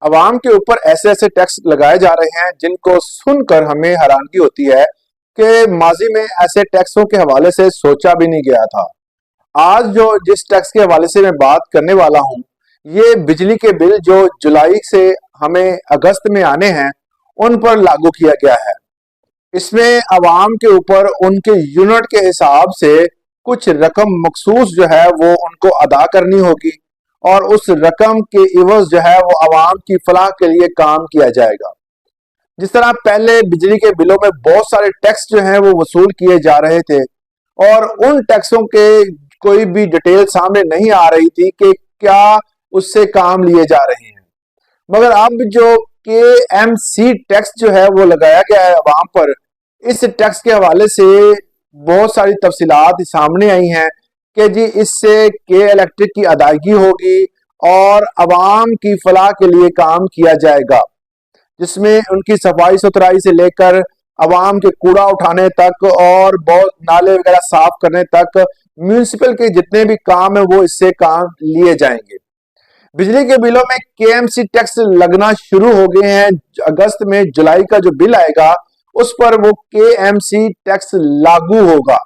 अवाम के ऊपर ऐसे ऐसे टैक्स लगाए जा रहे हैं जिनको सुनकर हमें हैरानगी होती है कि माजी में ऐसे टैक्सों के हवाले से सोचा भी नहीं गया था। आज जो जिस टैक्स के हवाले से मैं बात करने वाला हूं, ये बिजली के बिल जो जुलाई से हमें अगस्त में आने हैं, उन पर लागू किया गया है। इसमें अवाम के ऊपर उनके यूनिट के हिसाब से कुछ रकम मखसूस जो है वो उनको अदा करनी होगी और उस रकम के इवज जो है वो अवाम की फलाह के लिए काम किया जाएगा। जिस तरह पहले बिजली के बिलों में बहुत सारे टैक्स जो हैं वो वसूल किए जा रहे थे और उन टैक्सों के कोई भी डिटेल सामने नहीं आ रही थी कि क्या उससे काम लिए जा रहे हैं। मगर अब जो KMC टैक्स जो है वो लगाया गया है अवाम पर, इस टैक्स के हवाले से बहुत सारी तफसीलात सामने आई हैं कि जी इससे के इलेक्ट्रिक की अदायगी होगी और अवाम की फलाह के लिए काम किया जाएगा, जिसमें उनकी सफाई सुथराई से लेकर अवाम के कूड़ा उठाने तक और बहुत नाले वगैरह साफ करने तक म्यूनिसिपल के जितने भी काम है वो इससे काम लिए जाएंगे। बिजली के बिलों में KMC टैक्स लगना शुरू हो गए हैं। अगस्त में जुलाई का जो बिल आएगा उस पर वो KMC टैक्स लागू होगा।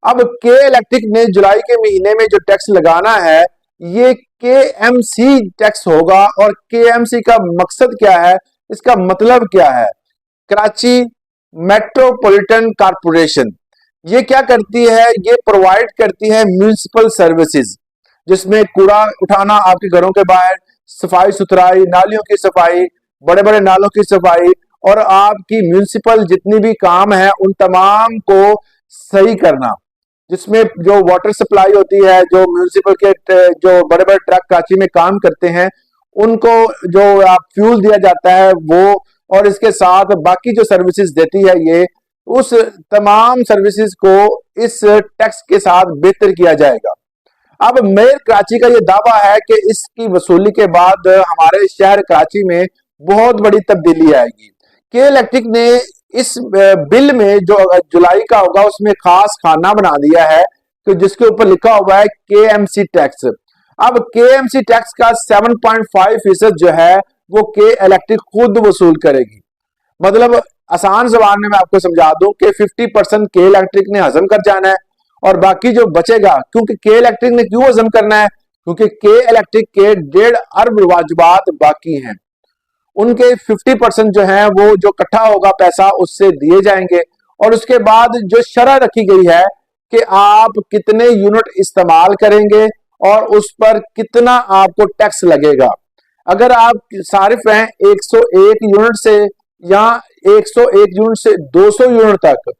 अब के इलेक्ट्रिक ने जुलाई के महीने में जो टैक्स लगाना है ये KMC टैक्स होगा। और KMC का मकसद क्या है, इसका मतलब क्या है? कराची मेट्रोपॉलिटन कॉरपोरेशन ये क्या करती है, ये प्रोवाइड करती है म्यूनिसिपल सर्विसेज, जिसमें कूड़ा उठाना आपके घरों के बाहर, सफाई सुथराई, नालियों की सफाई, बड़े बड़े नालों की सफाई और आपकी म्यूनिसिपल जितनी भी काम है उन तमाम को सही करना। जिसमें जो वाटर सप्लाई होती है, जो म्यूनिसिपल के जो बड़े बड़े ट्रक कराची में काम करते हैं उनको जो आप फ्यूल दिया जाता है वो, और इसके साथ बाकी जो सर्विसेज देती है ये, उस तमाम सर्विसेज को इस टैक्स के साथ बेहतर किया जाएगा। अब मेयर कराची का ये दावा है कि इसकी वसूली के बाद हमारे शहर कराची में बहुत बड़ी तब्दीली आएगी। के इलेक्ट्रिक ने इस बिल में जो जुलाई का होगा उसमें खास खाना बना दिया है कि जिसके ऊपर लिखा हुआ है KMC टैक्स। अब KMC टैक्स का 7.5% जो है वो के इलेक्ट्रिक खुद वसूल करेगी। मतलब आसान जबान में मैं आपको समझा दूं कि 50% के इलेक्ट्रिक ने हजम कर जाना है और बाकी जो बचेगा, क्योंकि के इलेक्ट्रिक ने क्यों हजम करना है, क्योंकि के इलेक्ट्रिक के 1.5 अरब वाजिबात बाकी हैं, उनके 50% जो है वो जो इकट्ठा होगा पैसा उससे दिए जाएंगे। और उसके बाद जो शरह रखी गई है कि आप कितने यूनिट इस्तेमाल करेंगे और उस पर कितना आपको टैक्स लगेगा। अगर आप सारिफ हैं 101 यूनिट से या 101 यूनिट से 200 यूनिट तक,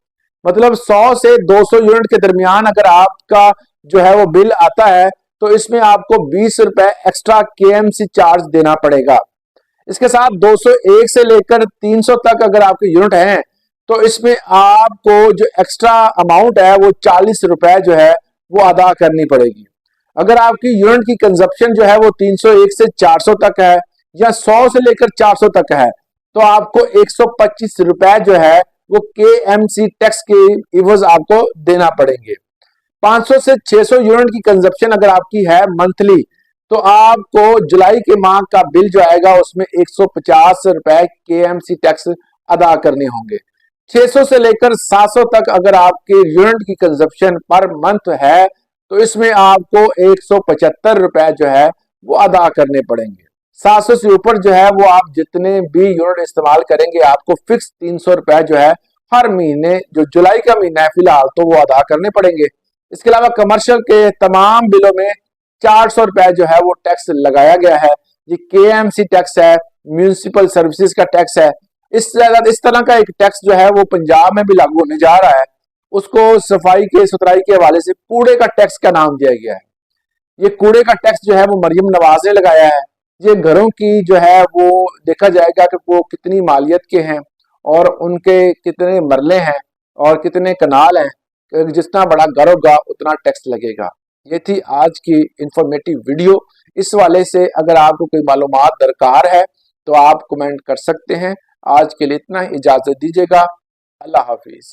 मतलब 100 से 200 यूनिट के दरमियान अगर आपका जो है वो बिल आता है तो इसमें आपको 20 रुपए एक्स्ट्रा KMC चार्ज देना पड़ेगा। इसके साथ 201 से लेकर 300 तक अगर आपके यूनिट हैं तो इसमें आपको जो एक्स्ट्रा अमाउंट है वो 40 रुपए जो है वो अदा करनी पड़ेगी। अगर आपकी यूनिट की कंजप्शन जो है वो 301 से 400 तक है या 100 से लेकर 400 तक है तो आपको 125 रुपए जो है वो KMC टैक्स के इवज आपको देना पड़ेंगे। 500 से 600 यूनिट की कंजप्शन अगर आपकी है मंथली तो आपको जुलाई के माह का बिल जो आएगा उसमें 150 रुपए KMC टैक्स अदा करने होंगे। 600 से लेकर 700 तक अगर आपके यूनिट की कंजप्शन पर मंथ है तो इसमें आपको 175 रुपए जो है वो अदा करने पड़ेंगे। 700 से ऊपर जो है वो आप जितने भी यूनिट इस्तेमाल करेंगे आपको फिक्स 300 रुपए जो है हर महीने, जो जुलाई का महीना है फिलहाल, तो वो अदा करने पड़ेंगे। इसके अलावा कमर्शियल के तमाम बिलों में 400 रुपए जो है वो टैक्स लगाया गया है। ये KMC टैक्स है, म्यूनिसिपल सर्विसेज का टैक्स है। इस तरह का एक टैक्स जो है वो पंजाब में भी लागू होने जा रहा है। उसको सफाई के सुथराई के हवाले से कूड़े का टैक्स का नाम दिया गया है। ये कूड़े का टैक्स जो है वो मरियम नवाज ने लगाया है। ये घरों की जो है वो देखा जाएगा कि वो कितनी मालियत के हैं और उनके कितने मरले हैं और कितने कनाल हैं, जितना बड़ा घर होगा उतना टैक्स लगेगा। ये थी आज की इंफॉर्मेटिव वीडियो। इस वाले से अगर आपको कोई मालूमात दरकार है तो आप कमेंट कर सकते हैं। आज के लिए इतना ही, इजाजत दीजिएगा। अल्लाह हाफिज।